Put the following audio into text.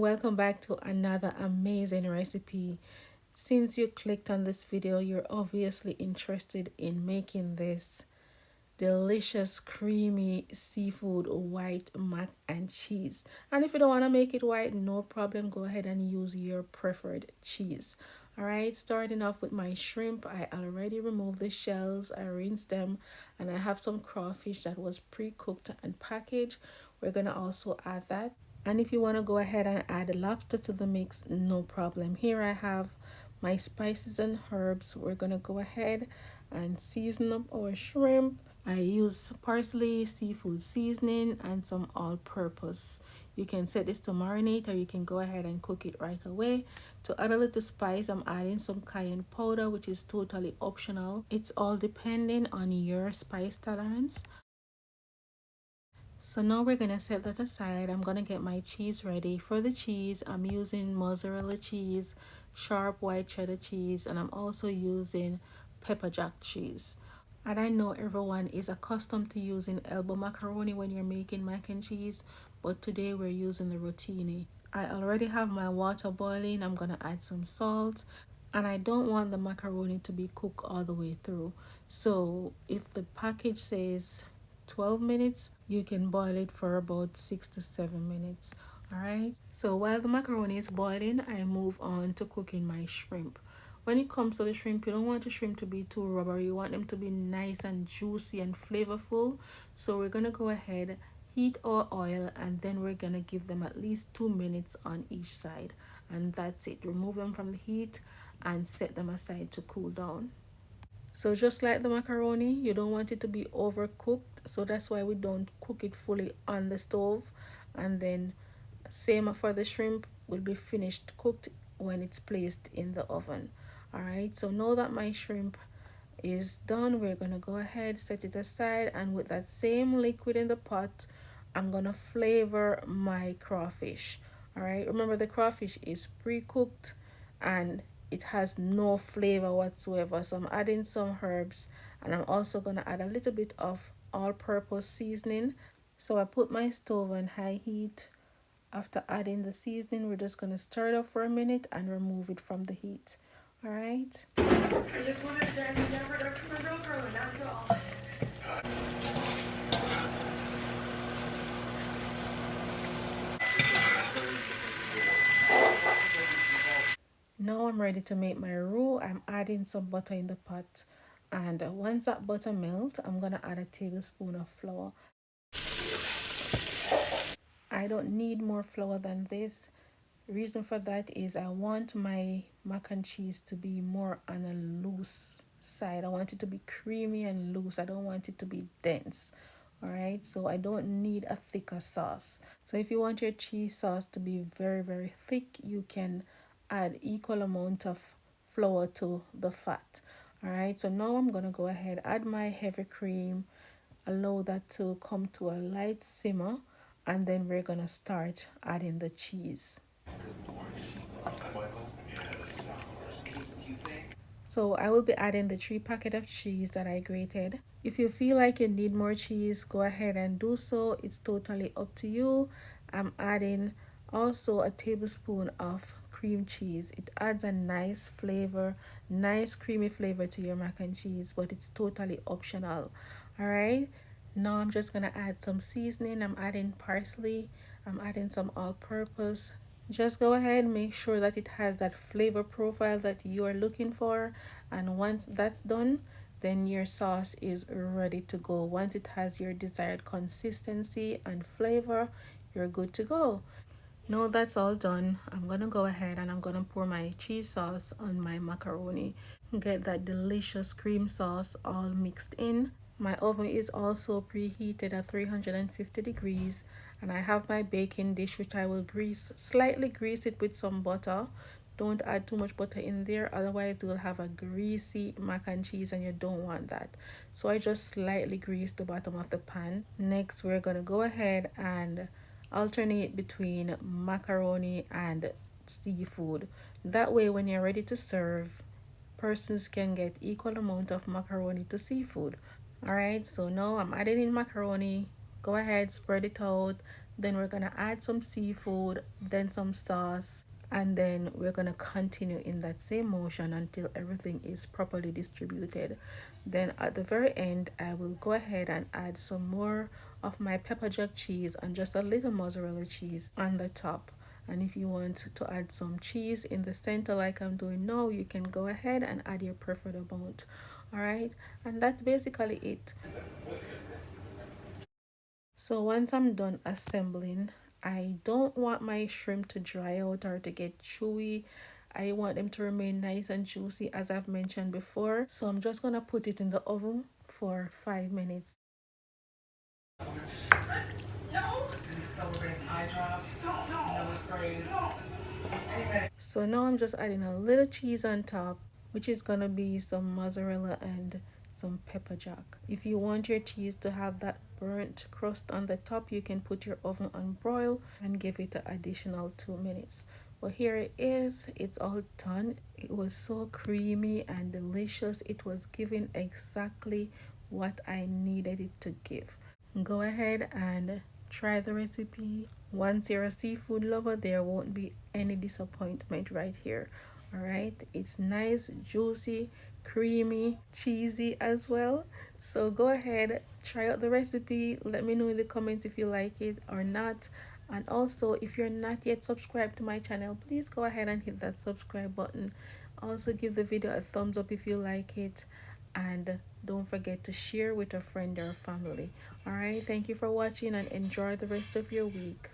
Welcome back to another amazing recipe. Since you clicked on this video, you're obviously interested in making this delicious creamy seafood white mac and cheese. And if you don't want to make it white, no problem, go ahead and use your preferred cheese. All right, starting off with my shrimp, I already removed the shells, I rinsed them, and I have some crawfish that was pre-cooked and packaged. We're gonna also add that. And if you want to go ahead and add lobster to the mix, no problem. Here I have my spices and herbs. We're gonna go ahead and season up our shrimp. I use parsley, seafood seasoning, and some all-purpose. You can set this to marinate or you can go ahead and cook it right away. To add a little spice, I'm adding some cayenne powder, which is totally optional. It's all depending on your spice tolerance. So now we're gonna set that aside. I'm gonna get my cheese ready. For the cheese, I'm using mozzarella cheese, sharp white cheddar cheese, and I'm also using pepper jack cheese. And I know everyone is accustomed to using elbow macaroni when you're making mac and cheese, but today we're using the rotini. I already have my water boiling. I'm gonna add some salt, and I don't want the macaroni to be cooked all the way through. So if the package says 12 minutes, you can boil it for about 6 to 7 minutes. All right, so while the macaroni is boiling, I move on to cooking my shrimp. When it comes to the shrimp, you don't want the shrimp to be too rubbery. You want them to be nice and juicy and flavorful. So we're gonna go ahead, heat our oil, and then we're gonna give them at least 2 minutes on each side, and that's it. Remove them from the heat and set them aside to cool down. So just like the macaroni, you don't want it to be overcooked. So that's why we don't cook it fully on the stove. And then same for the shrimp, will be finished cooked when it's placed in the oven. All right, so now that my shrimp is done, we're gonna go ahead, set it aside, and with that same liquid in the pot, I'm gonna flavor my crawfish. All right, remember the crawfish is pre-cooked and it has no flavor whatsoever. So I'm adding some herbs, and I'm also gonna add a little bit of all-purpose seasoning. So I put my stove on high heat. After adding the seasoning, we're just gonna stir it up for a minute and remove it from the heat. All right. I just wanted to thank you for the real girl, that's all. Now I'm ready to make my roux. I'm adding some butter in the pot, and once that butter melts, I'm gonna add a tablespoon of flour. I don't need more flour than this. Reason for that is I want my mac and cheese to be more on a loose side. I want it to be creamy and loose. I don't want it to be dense. All right, so I don't need a thicker sauce. So if you want your cheese sauce to be very, very thick, you can add equal amount of flour to the fat. All right, so now I'm gonna go ahead, add my heavy cream, allow that to come to a light simmer, and then we're gonna start adding the cheese. So I will be adding the 3 packet of cheese that I grated. If you feel like you need more cheese, go ahead and do so. It's totally up to you. I'm adding also a tablespoon of cream cheese. It adds a nice flavor, nice creamy flavor to your mac and cheese, but it's totally optional. All right. Now I'm just gonna add some seasoning. I'm adding parsley. I'm adding some all-purpose. Just go ahead, make sure that it has that flavor profile that you are looking for, and once that's done, then your sauce is ready to go. Once it has your desired consistency and flavor, you're good to go. Now that's all done, I'm gonna go ahead and I'm gonna pour my cheese sauce on my macaroni. Get that delicious cream sauce all mixed in. My oven is also preheated at 350 degrees, and I have my baking dish, which I will slightly grease it with some butter. Don't add too much butter in there, otherwise you will have a greasy mac and cheese and you don't want that. So I just slightly grease the bottom of the pan. Next, we're gonna go ahead and alternate between macaroni and seafood. That way when you're ready to serve, persons can get equal amount of macaroni to seafood. All right, so now I'm adding in macaroni. Go ahead, spread it out, Then we're gonna add some seafood, then some sauce, and then we're gonna continue in that same motion until everything is properly distributed. Then at the very end, I will go ahead and add some more of my pepper jack cheese and just a little mozzarella cheese on the top. And if you want to add some cheese in the center like I'm doing now, you can go ahead and add your preferred amount. All right, and that's basically it. So once I'm done assembling, I don't want my shrimp to dry out or to get chewy. I want them to remain nice and juicy as I've mentioned before. So I'm just gonna put it in the oven for 5 minutes. So now I'm just adding a little cheese on top, which is gonna be some mozzarella and some pepper jack. If you want your cheese to have that burnt crust on the top, you can put your oven on broil and give it an additional 2 minutes. But here it is, it's all done. It was so creamy and delicious. It was giving exactly what I needed it to give. Go ahead and try the recipe. Once you're a seafood lover, there won't be any disappointment right here. All right, it's nice, juicy, creamy, cheesy as well. So go ahead, try out the recipe. Let me know in the comments if you like it or not. And also, if you're not yet subscribed to my channel, please go ahead and hit that subscribe button. Also, give the video a thumbs up if you like it, and don't forget to share with a friend or family. All right, thank you for watching and enjoy the rest of your week.